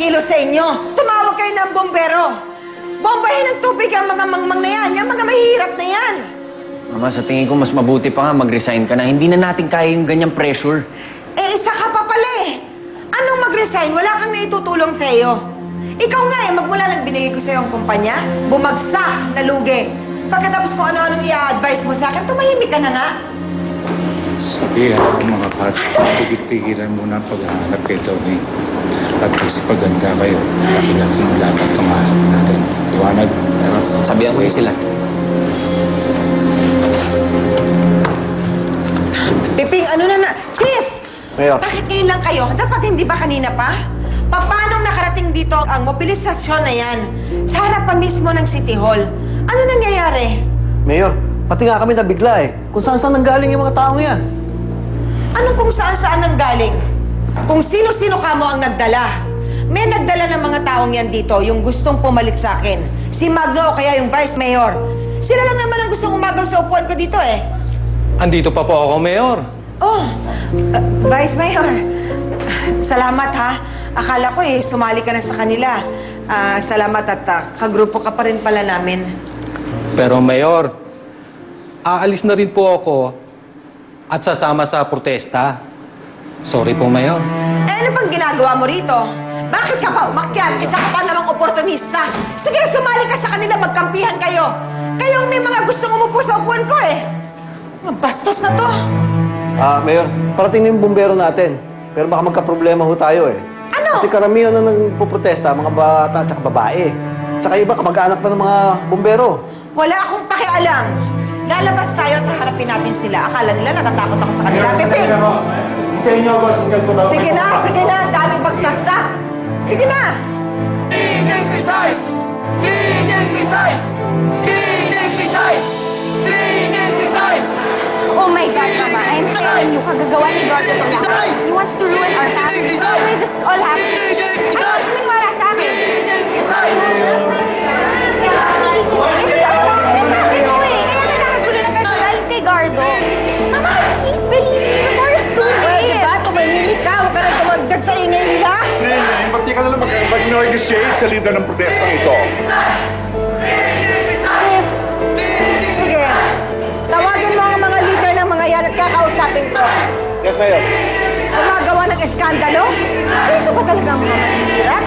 kumikilos sa inyo. Tumawag kayo ng bombero. Bombahin ng tubig ang mga mangmang na yan. Yung mga mahihirap na yan. Mama, sa tingin ko mas mabuti pa nga mag-resign ka na. Hindi na natin kaya yung ganyang pressure. Eh, isa ka pa pala eh. Anong mag-resign? Wala kang naitutulong, Theo. Ikaw nga eh, magmula lang binigay ko sa'yo ang kumpanya, bumagsak, nalugi. Pagkatapos kung ano-anong i-advise mo sa akin, tumahimik ka na nga. Sabihan ko mga kat, tigil-tigilan muna ang paghahanap kay Tony. At kasi paganda kayo, laki-laki yung dapat tumahanap natin. Iwanag. Sabihan ko din sila. Piping, ano na? Chief! Mayor. Bakit ngayon lang kayo? Dapat hindi ba kanina pa? Paano nakarating dito ang mobilisasyon na yan? Sa harap pa mismo ng City Hall. Ano nangyayari? Mayor, pati nga kami nabigla eh. Kung saan-saan nanggaling yung mga taong yan. Anong kung saan-saan nanggaling? Kung sino-sino ka mo ang nagdala. May nagdala ng mga taong yan dito, yung gustong pumalit sa akin. Si Magno o kaya yung Vice Mayor. Sila lang naman ang gustong umagaw sa upuan ko dito eh. Andito pa po ako, Mayor. Oh, Vice Mayor. Salamat ha. Akala ko eh, sumali ka na sa kanila. Salamat at kagrupo ka pa rin pala namin. Pero, Mayor, aalis na rin po ako at sasama sa protesta. Sorry po, Mayor. Eh, ano bang ginagawa mo rito? Bakit ka pa umakyat? Isa ka pa namang oportunista. Sige, sumali ka sa kanila, magkampihan kayo. Kayong may mga gustong umupo sa upuan ko eh. Mga bastos na to. Mayor, parating na yung bumbero natin. Pero baka magka-problema ho tayo eh. Ano? Kasi karamihan na nagpuprotesta, mga bata at babae. Tsaka iba, kamag-anak pa ng mga bumbero. Wala akong pakialam. Lalabas tayo at haharapin natin sila. Akala nila natatakot ako sa kanila. Pipin! Sige na, sige na. Daming magsatsat. Sige na! Tinig Pisay! Tinig Pisay! Tinig Pisay! Tinig Pisay! Oh my God, Mama, I'm telling you, kagagawa ni Gordo to lahat. He wants to ruin our family. The way this is all happening. Ayaw kasi maniwala sa akin. Ito talaga ang sinasabi mo eh. Kaya nagkakagulo ng kagagal kay Gardo. Mama, please believe me before it's too late. Diba? Tumahimik ka. Huwag ka na tumagdag sa ingay nila. Pati ka na lang mag-negotiate sa leader ng protestang ito. Chief, sige. Tawagin mo ang mga leader ng mga yan at kakausapin ko. Yes, Mayor. Gumagawa ng eskandalo? Ito ba talaga ang mga mahihirap?